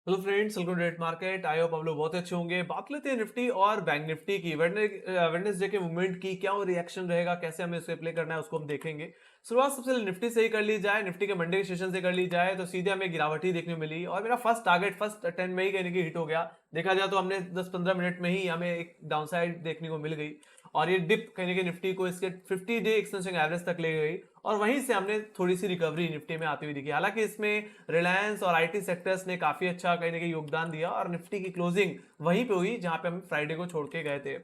Hello friends, welcome to date market. I hope आप लोग बहुत अच्छे होंगे। बात लेते हैं निफ्टी और बैंक निफ्टी की। वेडनेसडे के मूवमेंट की क्या रिएक्शन रहेगा, कैसे हमें उसे प्ले करना है, उसको हम देखेंगे। शुरुआत सबसे पहले निफ्टी से ही कर ली जाए। निफ्टी के मंडे के सेशन से कर ली जाए तो सीधे हमें गिरावट ही देखने को मिली और मेरा फर्स्ट टारगेट फर्स्ट 10 में ही कहने की हिट हो गया। देखा जाए तो हमने 10-15 मिनट में ही हमें एक डाउनसाइड देखने को मिल गई और ये डिप कहने के निफ्टी को इसके 50 डे एक्सटेंशन एवरेज तक ले गई और वहीं से हमने थोड़ी सी रिकवरी निफ्टी में आती हुई दिखी। हालांकि इसमें रिलायंस और आईटी सेक्टर्स ने काफी अच्छा कहने के योगदान दिया और निफ्टी की क्लोजिंग वहीं पे हुई जहां पे हम फ्राइडे को छोड़ के गए थे।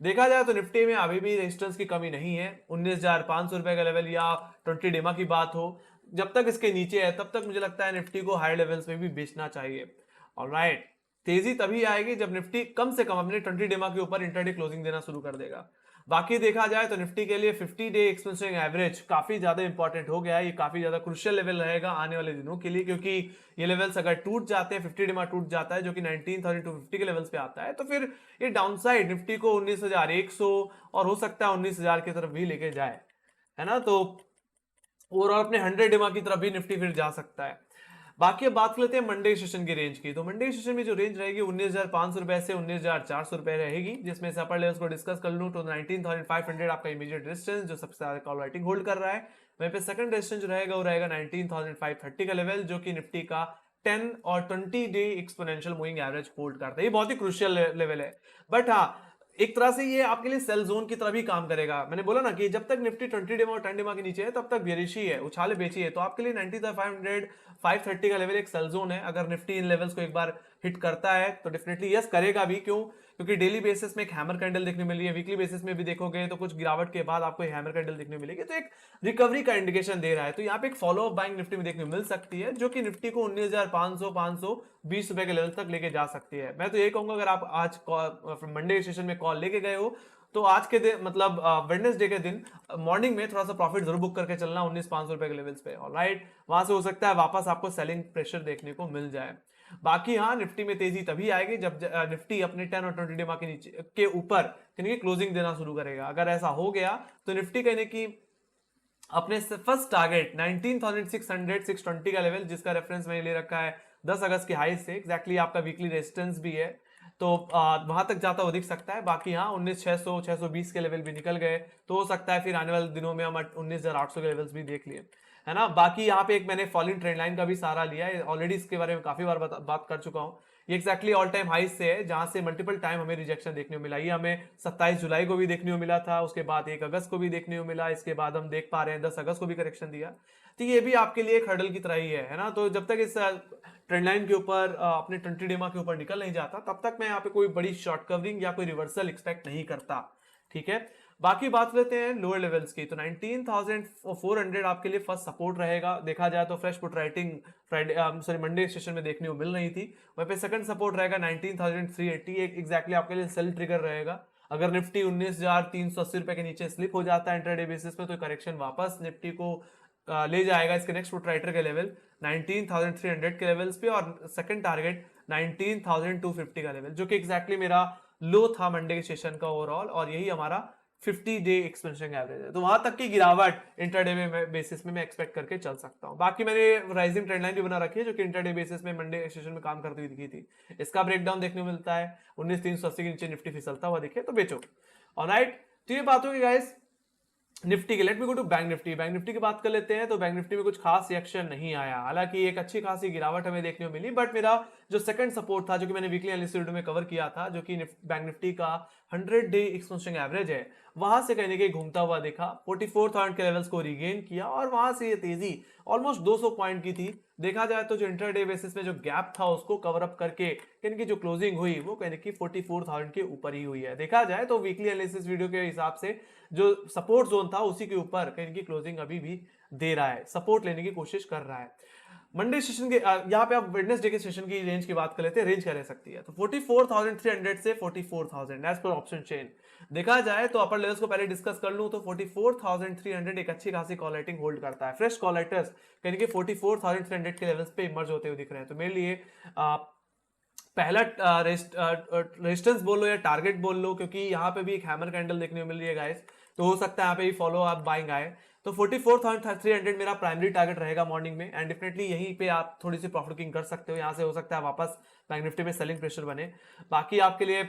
देखा जाए तो निफ्टी में अभी भी रेजिस्टेंस की कमी नहीं है। 19,500 रुपए का लेवल या 20 डेमा की बात हो, जब तक इसके नीचे है तब तक मुझे लगता है निफ्टी को हाई लेवल्स में भी बेचना चाहिए। ऑलराइट, तेजी तभी आएगी जब निफ्टी कम से कम अपने 20 डेमा के ऊपर इंटरडे क्लोजिंग देना शुरू कर देगा। बाकी देखा जाए तो निफ्टी के लिए 50 डे एक्सपेंसिंग एवरेज काफी ज्यादा इंपॉर्टेंट हो गया है। ये काफी ज्यादा क्रुशियल लेवल रहेगा आने वाले दिनों के लिए, क्योंकि ये लेवल्स अगर टूट जाते हैं, 50 डेमा टूट जाता है जो कि 19,250 के लेवल्स पे आता है, तो फिर ये डाउनसाइड निफ्टी को 19,100 और हो सकता है 19,000 की तरफ भी लेके जाए, है ना। तो ओवरऑल अपने 100 डेमा की तरफ भी निफ्टी फिर जा सकता है। बाकी अब बात कर लेते हैं मंडे सेशन की रेंज की। तो मंडे सेशन में जो रेंज रहेगी 19,500 रुपए से 19,400 रुपए रहेगी, जिसमें से अपर लेवल्स को डिस्कस कर लूं तो 19,500 आपका इमीडिएट रेजिस्टेंस जो सबसे ज्यादा कॉल राइटिंग होल्ड कर रहा है। वहीं पे सेकंड रेजिस्टेंस जो रहेगा वो रहेगा 19,530 का लेवल, जो कि निफ्टी का 10 और 20 day exponential moving average hold करता है। ये बहुत ही क्रुशियल लेवल है। बट हाँ, एक तरह से ये आपके लिए सेल जोन की तरह भी काम करेगा। मैंने बोला ना कि जब तक निफ्टी 20 डेमा और 10 डेमा के नीचे है तब तक बेरिशी है, उछाले बेची है। तो आपके लिए 90,500 530 का लेवल एक सेल जोन है। अगर निफ्टी इन लेवल्स को एक बार हिट करता है तो डेफिनेटली यस करेगा भी। क्यों? क्योंकि डेली बेसिस में एक हैमर कैंडल देखने मिली है, वीकली बेसिस में भी देखोगे तो कुछ गिरावट के बाद आपको हैमर कैंडल देखने मिलेगी, तो एक रिकवरी का इंडिकेशन दे रहा है। तो यहाँ पे एक फॉलो अप बाइंग निफ्टी में देखने मिल सकती है, जो कि निफ्टी को 19,520 रुपए के लेवल तक लेके जा सकती है। मैं तो ये कहूंगा, अगर आप आज मंडे सेशन में कॉल लेके गए हो तो आज के दिन मतलब वेडनेसडे के दिन मॉर्निंग में थोड़ा सा प्रॉफिट जरूर बुक करके चलना 19,500 रुपए के लेवल्स पे। ऑलराइट, वहां से हो सकता है वापस आपको सेलिंग प्रेशर देखने को मिल जाए। बाकी हाँ, निफ्टी में तेजी तभी आएगी जब निफ्टी अपने 10 और 20 डेमा के नीचे के ऊपर यानी कि क्लोजिंग देना शुरू करेगा। अगर ऐसा हो गया तो निफ्टी कहने की अपने फर्स्ट टारगेट 19,600 620 का लेवल, जिसका रेफरेंस मैंने ले रखा है 10 अगस्त की हाई से, एग्जैक्टली आपका वीकली रेजिस्टेंस भी है। तो वहां तक जाता हुआ दिख सकता है। बाकी हाँ, 19,600 620 के लेवल भी निकल गए तो हो सकता है फिर आने वाले दिनों में हम 19,800 के लेवल्स भी देख लिए, है ना। बाकी यहाँ पे एक मैंने फॉलिंग ट्रेंड लाइन का भी सहारा लिया है ऑलरेडी, इसके बारे में काफी बार बात कर चुका हूँ। ये एक्जैक्टली ऑल टाइम हाई से है, जहां से मल्टीपल टाइम हमें रिजेक्शन देखने को मिला। ये हमें 27 जुलाई को भी देखने को मिला था, उसके बाद 1 अगस्त को भी देखने को मिला, इसके बाद हम देख पा रहे हैं 10 अगस्त को भी करेक्शन दिया। तो ये भी आपके लिए एक हर्डल की तरह ही है ना। तो जब तक इस ट्रेंड लाइन के ऊपर अपने 20 डेमा के ऊपर निकल नहीं जाता तब तक मैं यहाँ पे कोई बड़ी शॉर्ट कवरिंग या कोई रिवर्सल एक्सपेक्ट नहीं करता। ठीक है, बाकी बात लेते हैं लोअर लेवल्स की। तो 19,400 आपके लिए फर्स्ट सपोर्ट रहेगा। देखा जाए तो fresh put writing Friday sorry Monday session में देखने को मिल रही थी। वहीं पे सेकंड सपोर्ट रहेगा 19,380, एक एग्जैक्टली आपके लिए सेल ट्रिगर रहेगा। अगर निफ्टी 19,380 रुपए के नीचे स्लिप हो जाता है इंट्राडे बेसिस में तो करेक्शन वापस निफ्टी को ले जाएगा इसके नेक्स्ट पुट राइटर के लेवल 19,300 के लेवल्स पे, और सेकंड टारगेट 19,250 का लेवल, जो कि एग्जैक्टली मेरा लो था मंडे के सेशन का ओवरऑल, और यही हमारा 50 डे एक्सपेंशन एवरेज है। तो वहां तक की गिरावट इंटरडे में बेसिस में मैं एक्सपेक्ट करके चल सकता हूं। बाकी मैंने राइजिंग ट्रेंड लाइन भी बना रखी है जो कि इंटरडे बेसिस में मंडे सेशन में काम करती हुई दिखी थी। इसका ब्रेकडाउन देखने को मिलता है 19,380 के नीचे निफ्टी फिसलता हुआ दिखे तो बेचो। ऑलराइट, तो ये बात होगी गाइस निफ्टी के। Let me go to bank Nifty. Bank Nifty की बात कर लेते हैं। तो बैंक निफ्टी में कुछ खास रिएक्शन नहीं आया, हालांकि एक अच्छी खासी गिरावट हमें देखने को मिली, बट मेरा जो सेकंड सपोर्ट था जो कि मैंने वीकली एनालिसिस वीडियो में कवर किया था, जो कि बैंक निफ्टी का 100 डे एक्सपेंसिंग एवरेज है, वहां से कहने के घूमता हुआ देखा, 44,000 के लेवल्स को रिगेन किया और वहां से ये तेजी ऑलमोस्ट 200 पॉइंट की थी। देखा जाए तो जो इंटरडे बेसिस में जो गैप था उसको कवर अप करके इनकी जो क्लोजिंग हुई वो कहने की 44,000 के ऊपर ही हुई है। देखा जाए तो वीकली एनालिसिस वीडियो के हिसाब से जो सपोर्ट जोन था उसी के ऊपर कहीं की क्लोजिंग अभी भी दे रहा है, सपोर्ट लेने की कोशिश कर रहा है। मंडे सेशन के यहाँ पे आप वेडनेसडे के सेशन की रेंज की बात कर लेते हैं। रेंज क्या रह सकती है? तो 44,300 से 44,000 एज पर ऑप्शन चेन। देखा जाए तो अपर लेवल्स को पहले डिस्कस कर लूं तो 44,300 एक अच्छी खासी कॉल राइटिंग होल्ड करता है। फ्रेश कॉल राइटर्स यानी कि 44,300 के लेवल्स पे इमर्ज होते हुए दिख रहे हैं। तो मेरे लिए पहला रेजिस्टेंस बोल लो या टारगेट बोल लो, क्योंकि यहाँ पे भी एक हैमर कैंडल देखने को मिल रही है गाइस, तो हो सकता है यहाँ पे फॉलो अप बाइंग आए। तो 44,300 मेरा प्राइमरी टारगेट रहेगा मॉर्निंग में, एंड डेफिनेटली यहीं पे आप थोड़ी सी प्रॉफिट बुकिंग कर सकते हो। यहाँ से हो सकता है वापस बैंक निफ्टी में सेलिंग प्रेशर बने। बाकी आपके लिए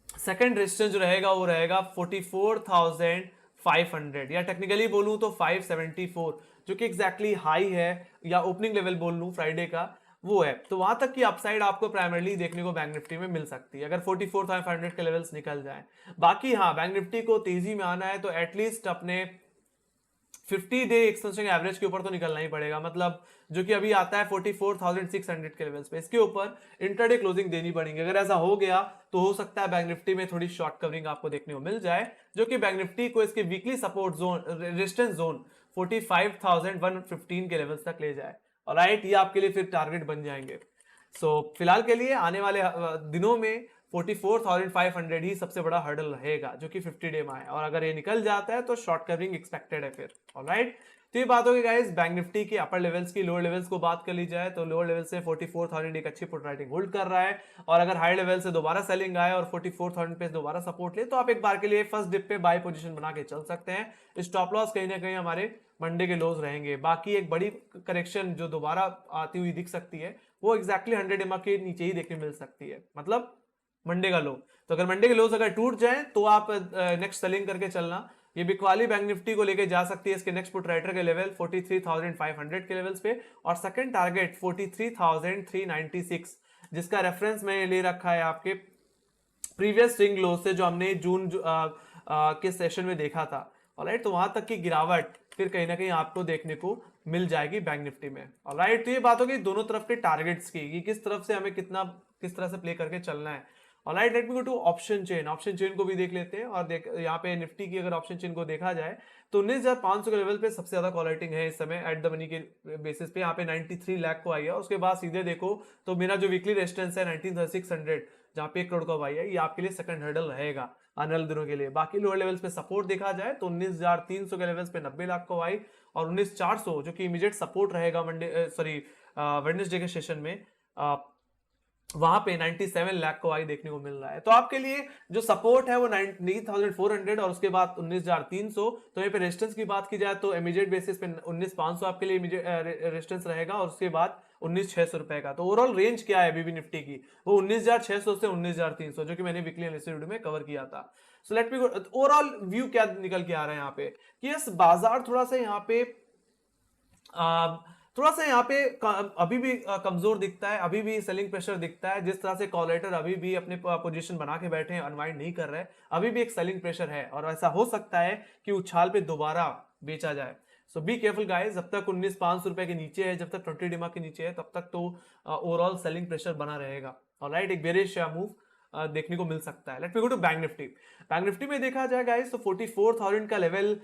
सेकंड रेजिस्टेंस जो रहेगा वो रहेगा 44,500, या टेक्निकली बोलूं तो 574, जो कि एग्जैक्टली हाई है, या ओपनिंग लेवल बोल लूं फ्राइडे का, वो है। तो वहां तक की अपसाइड आपको प्राइमरली देखने को बैंक निफ्टी में मिल सकती है अगर 44,500 के लेवल्स निकल जाए। बाकी हाँ, बैंक निफ्टी को तेजी में आना है तो एटलीस्ट अपने 50 डे एक्सटेंशन एवरेज के ऊपर तो निकलना ही पड़ेगा, मतलब जो कि अभी आता है 44,600 के लेवल्स पे, इसके ऊपर इंटरडे क्लोजिंग देनी पड़ेगी। अगर ऐसा हो गया तो हो सकता है बैंक निफ्टी में थोड़ी शॉर्ट कवरिंग आपको देखने को मिल जाए, जो कि बैंक निफ्टी को इसके weekly support zone, resistance zone 45,115 के लेवल्स तक ले जाए। ऑलराइट, ये आपके लिए फिर टारगेट बन जाएंगे। फिलहाल के लिए आने वाले दिनों में 44,500 ही सबसे बड़ा हर्डल रहेगा, जो कि 50 डे में है, और अगर ये निकल जाता है तो शॉर्ट कवरिंग एक्सपेक्टेड है फिर। ऑलराइट, तो ये बात होगी गाइस बैंक निफ्टी के अपर लेवल्स की। लोअर लेवल्स को बात कर ली जाए तो लोअर लेवल से 44,000 एक अच्छी पुट राइटिंग होल्ड कर रहा है, और अगर हाई लेवल से दोबारा सेलिंग आए और 44,000 पे दोबारा सपोर्ट ले तो आप एक बार के लिए फर्स्ट डिप पे बाय पोजीशन बना के चल सकते हैं। स्टॉप लॉस कहीं ना कहीं हमारे मंडे के लोज रहेंगे। बाकी एक बड़ी करेक्शन जो दोबारा आती हुई दिख सकती है वो एग्जैक्टली 100 EMA के नीचे ही देखने मिल सकती है, मतलब मंडे का लो। तो अगर मंडे के लोज अगर टूट जाए तो आप नेक्स्ट सेलिंग करके चलना। ये बिकवाली बैंक निफ्टी को लेके जा सकती है इसके नेक्स्ट पुट राइटर के लेवल 43,500 के लेवल्स पे, और सेकंड टारगेट 43,396, जिसका रेफरेंस मैंने ले रखा है आपके प्रीवियस स्विंग लो से, जो हमने जून के सेशन में देखा था। ऑलराइट, तो वहां तक की गिरावट फिर कहीं ना कहीं आपको देखने को मिल जाएगी बैंक निफ्टी में। ऑलराइट, तो ये बात होगी दोनों तरफ के टारगेट्स की कि किस तरफ से हमें कितना, किस तरह से प्ले करके चलना है। Alright, let me go to option chain. Option chain को भी देख लेते हैं, और देख यहाँ पे निफ्टी की अगर ऑप्शन चेन को देखा जाए तो 19,500 के लेवल पे सबसे ज्यादा कॉल राइटिंग है इस समय एट द मनी के बेसिस पे। यहाँ पे 93 लाख को आई है। उसके बाद सीधे देखो तो मेरा जो वीकली रेजिस्टेंस है 19,600, जहाँ पे 1 करोड़ का भाई है, ये आपके लिए सेकंड हर्डल रहेगा आने वाले दिनों के लिए। बाकी लोअर लेवल्स पे सपोर्ट देखा जाए तो 19,300 के लेवल्स पे 90 लाख को भाई, और 19,400 जो कि इमीडिएट सपोर्ट रहेगा मंडे सॉरी वेडनेसडे के सेशन में, वहां पे 97 लाख को आई देखने को मिल रहा है। तो आपके लिए जो सपोर्ट है वो 19,400 और उसके बाद 19,300। तो यहाँ पे रेजिस्टेंस की बात की जाए तो इमीडिएट बेसिस पे 19,500 आपके लिए रेजिस्टेंस रहेगा, और उसके बाद 19,600 रुपए का। तो ओवरऑल रेंज क्या है बीबी निफ्टी की, वो 19,600 से 19,300, जो कि मैंने वीकली एनालिसिस वीडियो में कवर किया था। सो लेट मी गो ओवरऑल व्यू क्या निकल के आ रहा है यहाँ पे कि यस बाजार थोड़ा सा यहाँ पे अभी भी कमजोर दिखता है, अभी भी सेलिंग प्रेशर दिखता है। जिस तरह से कॉलेटर अभी भी अपने पोजीशन बना के बैठे हैं, अनवाइंड नहीं कर रहे, अभी भी एक सेलिंग प्रेशर है, और ऐसा हो सकता है कि उछाल पे दोबारा बेचा जाए। सो बी केयरफुल गाइस, जब तक 19,500 रुपए के नीचे है, जब तक 20 डिमा के नीचे है, तब तक तो ओवरऑल सेलिंग प्रेशर बना रहेगा। ऑलराइट, एक बेरिश मूव देखने को मिल सकता है। Let me go to bank Nifty. Bank Nifty में देखा जाए गाइस तो 44,000 का लेवल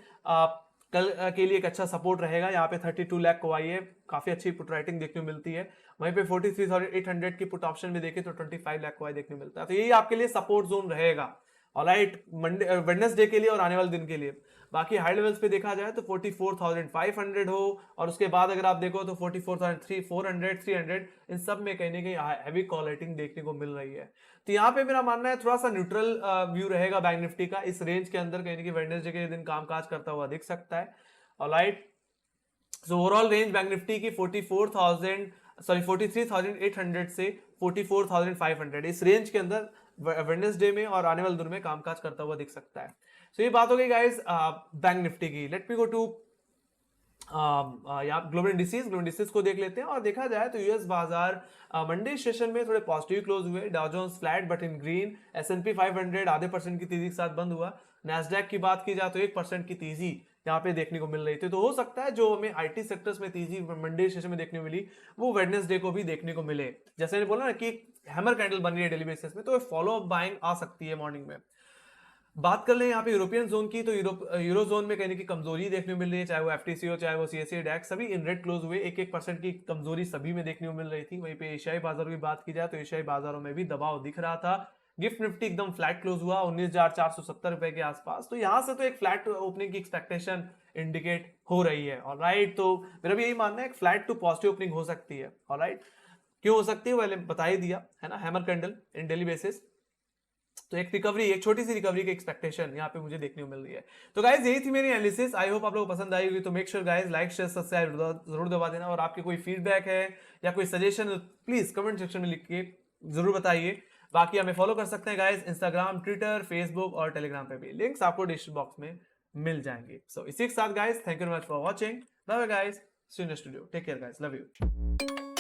कल के लिए एक अच्छा सपोर्ट रहेगा। यहाँ पे 32 लाख को आई है, काफी अच्छी पुट राइटिंग देखने को मिलती है। वहीं पे 43,800 की पुट ऑप्शन में देखें तो 25 लाख को आई देखने को मिलता है। तो यही आपके लिए सपोर्ट जोन रहेगा ऑलराइट, मंडे वेडनेसडे के लिए और आने वाले दिन के लिए। बाकी हाई लेवल्स पे देखा जाए तो 44,500 हो, और उसके बाद अगर आप देखो तो 44,400 300, इन सब में कहीं ना कहीं हैवी कॉल रेटिंग देखने को मिल रही है। तो यहाँ पे मेरा मानना है थोड़ा सा न्यूट्रल व्यू रहेगा बैंक निफ्टी का। इस रेंज के अंदर कहीं ना कहीं वेडनेसडे के दिन कामकाज करता हुआ दिख सकता है। Alright, so overall range bank Nifty की 43,800 से 44,500, इस रेंज के अंदर वेडनेसडे में और आने वाले दिन में कामकाज करता हुआ दिख सकता है। सो ये बात हो गई गाइस बैंक निफ्टी की। लेट मी गो टू यहाँ ग्लोबल इंडिसेस को देख लेते हैं, और देखा जाए तो यूएस बाजार मंडे सेशन में थोड़े पॉजिटिव क्लोज हुए। Dow Jones flat but in green, S&P 500 आधे % की तेजी के साथ बंद हुआ। नैस्डैक की बात की जाए तो 1% की तेजी यहाँ पे देखने को मिल रही थी। तो हो सकता है जो हमें आईटी सेक्टर्स में तेजी मंडे सेशन में देखने को मिली वो वेडनेसडे को भी देखने को मिले। जैसे मैंने बोला ना कि हैमर कैंडल बन रही है डेली बेसिस में, तो फॉलो अप बाइंग आ सकती है मॉर्निंग में। बात कर ले यहाँ पे यूरोपियन जोन की, तो यूरो जोन में कहने की कमजोरी देखने को मिल रही है, चाहे वो एफटीसी हो चाहे वो सीएसई डैक्स, सभी इन रेड क्लोज हुए। 1% की कमजोरी सभी में देखने को मिल रही थी। वहीं पे एशियाई बाजारों की बात की जाए तो एशियाई बाजारों में भी दबाव दिख रहा था। गिफ्ट निफ्टी एकदम फ्लैट क्लोज हुआ 19,470 रुपए के आसपास। तो यहां से तो एक फ्लैट ओपनिंग की एक्सपेक्टेशन इंडिकेट हो रही है। ऑलराइट, तो मेरा भी यही मानना है कि फ्लैट टू पॉजिटिव ओपनिंग हो सकती है। ऑलराइट, क्यों हो सकती है वो बता ही दिया है ना, हैमर कैंडल इन डेली बेसिस। तो एक रिकवरी, एक छोटी सी रिकवरी की एक्सपेक्टेशन यहाँ पे मुझे देखने को मिल रही है। तो गाइज यही थी मेरी एनालिसिस। आई होप आप लोगों को पसंद आई होगी। तो make sure guys like share subscribe जरूर दबा देना, और आपके कोई फीडबैक है या कोई सजेशन प्लीज कमेंट सेक्शन में लिख के जरूर बताइए। बाकी हमें फॉलो कर सकते हैं गाइज इंस्टाग्राम, ट्विटर, फेसबुक और टेलीग्राम पे भी, लिंक्स आपको डिस्क्रिप्शन बॉक्स में मिल जाएंगे। सो इसी के साथ guys thank you very much for watching. Bye bye guys, see you next video, take care guys, love you.